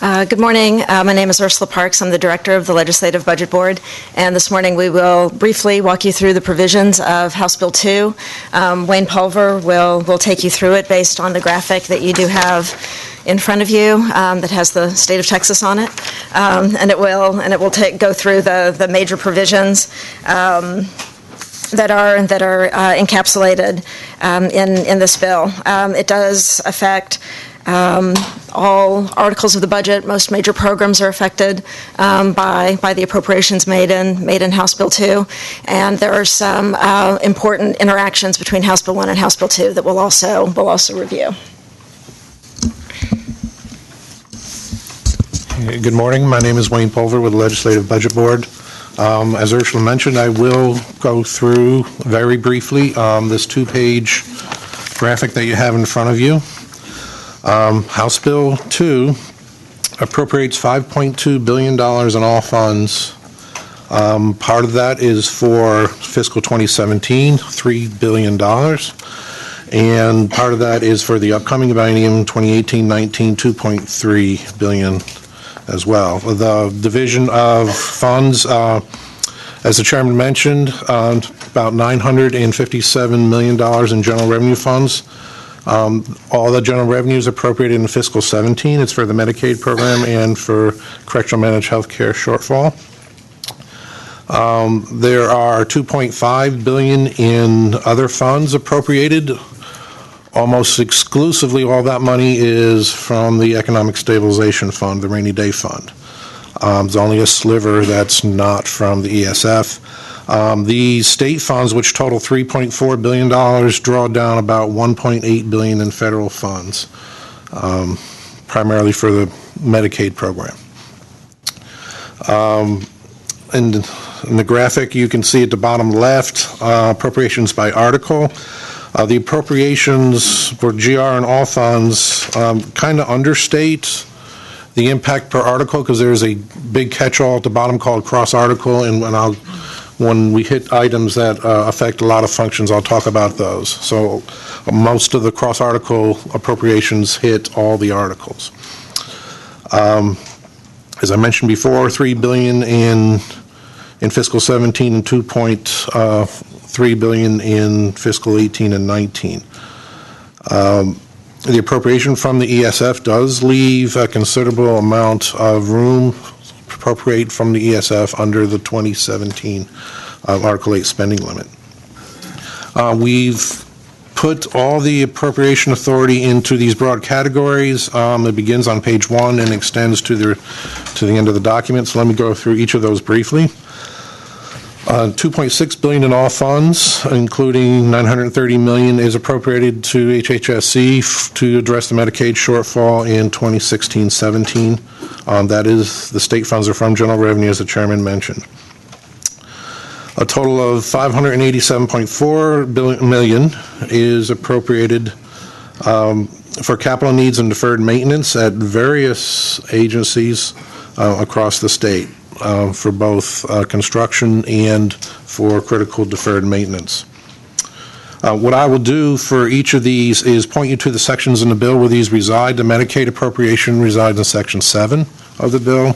Good morning. My name is Ursula Parks. I'm the Director of the Legislative Budget Board, and this morning we will briefly walk you through the provisions of House Bill 2. Wayne Pulver will take you through it based on the graphic that you do have in front of you that has the state of Texas on it, and it will go through the major provisions that are encapsulated in this bill. It does affect all articles of the budget. Most major programs are affected by the appropriations made in House Bill 2, and there are some important interactions between House Bill 1 and House Bill 2 that we'll also review. Good morning. My name is Wayne Pulver with the Legislative Budget Board. As Ursula mentioned, I will go through very briefly this two-page graphic that you have in front of you. House Bill 2 appropriates $5.2 billion in all funds. Part of that is for fiscal 2017, $3 billion. And part of that is for the upcoming biennium 2018-19, $2.3 billion as well. The division of funds, as the chairman mentioned, about $957 million in general revenue funds. All the general revenues appropriated in fiscal 17. It's for the Medicaid program and for correctional managed health care shortfall. There are $2.5 billion in other funds appropriated. Almost exclusively all that money is from the Economic Stabilization Fund, the Rainy Day Fund. There's only a sliver that's not from the ESF. The state funds, which total $3.4 billion, draw down about $1.8 billion in federal funds, primarily for the Medicaid program. In the graphic, you can see at the bottom left, appropriations by article. The appropriations for GR and all funds kind of understate the impact per article because there's a big catch-all at the bottom called cross-article, and when we hit items that affect a lot of functions, I'll talk about those. So most of the cross-article appropriations hit all the articles. As I mentioned before, $3 billion in fiscal 17 and $2.3 billion in fiscal 18 and 19. The appropriation from the ESF does leave a considerable amount of room to appropriate from the ESF under the 2017 Article 8 spending limit. We've put all the appropriation authority into these broad categories. It begins on page 1 and extends to the end of the document. So let me go through each of those briefly. $2.6 billion in all funds, including $930 million, is appropriated to HHSC to address the Medicaid shortfall in 2016-17. That is, the state funds are from general revenue, as the chairman mentioned. A total of $587.4 million is appropriated for capital needs and deferred maintenance at various agencies across the state. For both construction and for critical deferred maintenance. What I will do for each of these is point you to the sections in the bill where these reside. The Medicaid appropriation resides in Section 7 of the bill.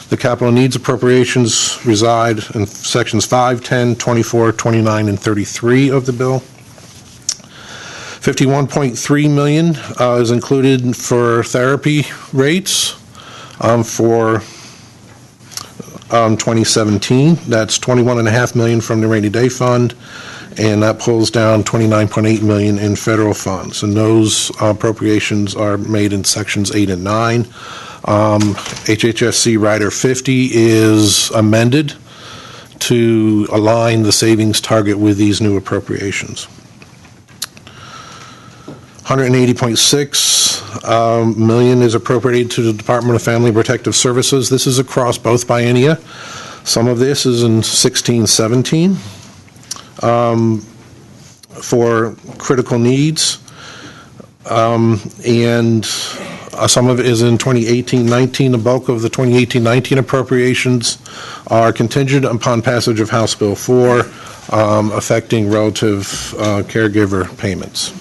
The capital needs appropriations reside in Sections 5, 10, 24, 29, and 33 of the bill. $51.3 million is included for therapy rates for 2017. That's $21.5 million from the Rainy Day Fund, and that pulls down $29.8 million in federal funds. And those appropriations are made in sections 8 and 9. HHSC Rider 50 is amended to align the savings target with these new appropriations. $180.6 million is appropriated to the Department of Family and Protective Services. This is across both biennia. Some of this is in 16-17 for critical needs, and some of it is in 2018-19. The bulk of the 2018-19 appropriations are contingent upon passage of House Bill 4, affecting relative caregiver payments.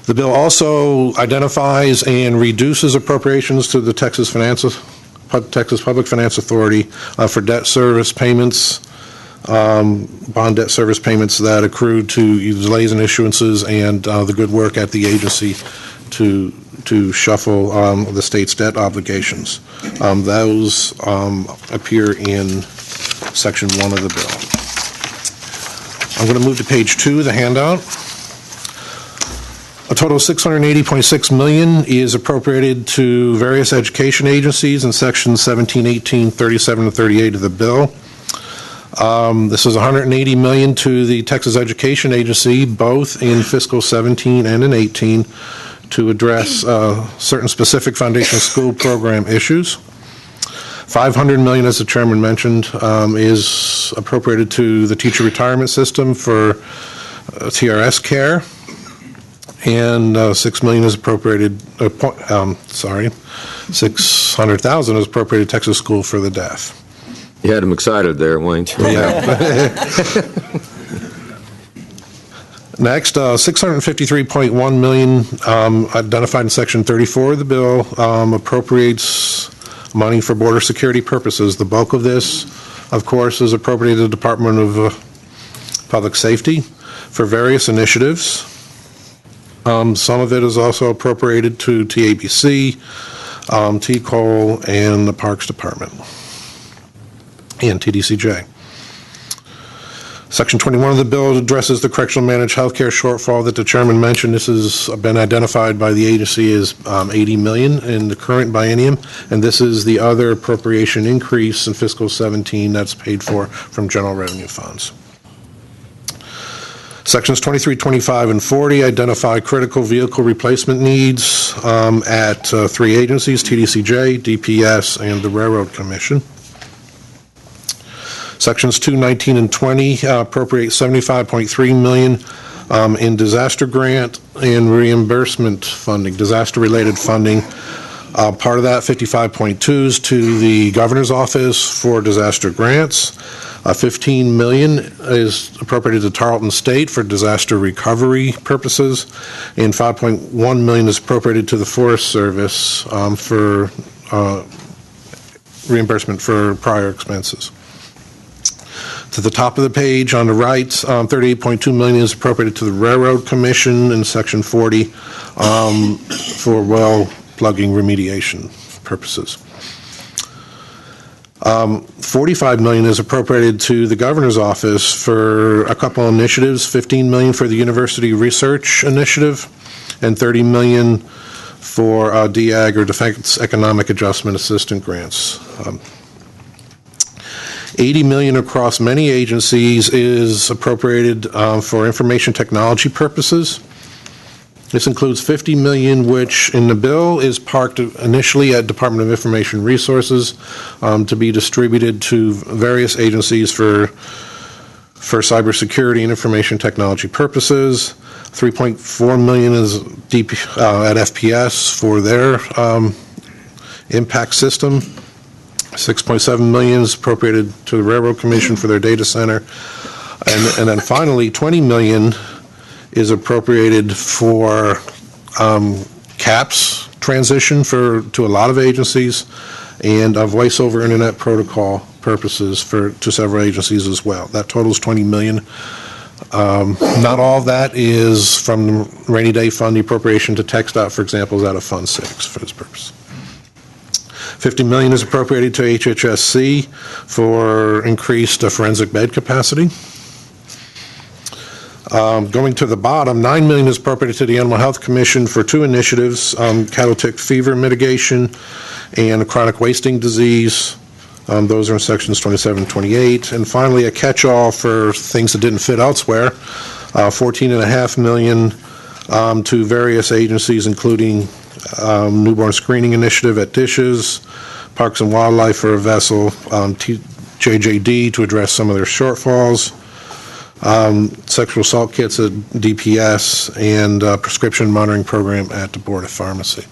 The bill also identifies and reduces appropriations to the Texas Public Finance Authority for debt service payments, bond debt service payments that accrued to delays in issuances and the good work at the agency to shuffle the state's debt obligations. Those appear in Section 1 of the bill. I'm going to move to page 2 of the handout. A total of $680.6 million is appropriated to various education agencies in Sections 17, 18, 37, and 38 of the bill. This is $180 million to the Texas Education Agency, both in fiscal 17 and in 18, to address certain specific foundational school program issues. $500 million, as the chairman mentioned, is appropriated to the teacher retirement system for TRS care, and $6 million is appropriated. $600,000 is appropriated to Texas School for the Deaf. You had him excited there, Wayne. Yeah. Next, $653.1 million identified in Section 34 of the bill appropriates money for border security purposes. The bulk of this, of course, is appropriated to the Department of Public Safety for various initiatives. Some of it is also appropriated to TABC, TCOL, and the Parks Department, and TDCJ. Section 21 of the bill addresses the correctional managed healthcare shortfall that the chairman mentioned. This has been identified by the agency as $80 million in the current biennium, and this is the other appropriation increase in fiscal 17 that's paid for from general revenue funds. Sections 23, 25, and 40 identify critical vehicle replacement needs at 3 agencies, TDCJ, DPS, and the Railroad Commission. Sections 2, 19, and 20 appropriate $75.3 million in disaster grant and reimbursement funding, disaster-related funding. Part of that, 55.2, is to the Governor's Office for disaster grants. $15 million is appropriated to Tarleton State for disaster recovery purposes, and $5.1 million is appropriated to the Forest Service for reimbursement for prior expenses. To the top of the page on the right, $38.2 million is appropriated to the Railroad Commission in Section 40 for well plugging remediation purposes. $45 million is appropriated to the Governor's Office for a couple initiatives, $15 million for the University Research Initiative, and $30 million for DAG, or Defense Economic Adjustment Assistance grants. $80 million across many agencies is appropriated for information technology purposes. This includes $50 million, which in the bill is parked initially at Department of Information Resources to be distributed to various agencies for cybersecurity and information technology purposes. $3.4 million is at FPS for their impact system. $6.7 million is appropriated to the Railroad Commission for their data center. And then finally, $20 million is appropriated for CAPS transition to a lot of agencies, and voice over internet protocol purposes to several agencies as well. That totals $20 million. Not all of that is from the rainy day fund. The appropriation to TxDOT, for example, is out of Fund 6 for this purpose. $50 million is appropriated to HHSC for increased forensic bed capacity. Going to the bottom, $9 million is appropriated to the Animal Health Commission for 2 initiatives, cattle tick fever mitigation and chronic wasting disease. Those are in sections 27 and 28. And finally, a catch-all for things that didn't fit elsewhere, $14.5 million to various agencies, including newborn screening initiative at Dishes, Parks and Wildlife for a vessel, JJD to address some of their shortfalls, sexual assault kits at DPS, and prescription monitoring program at the Board of Pharmacy.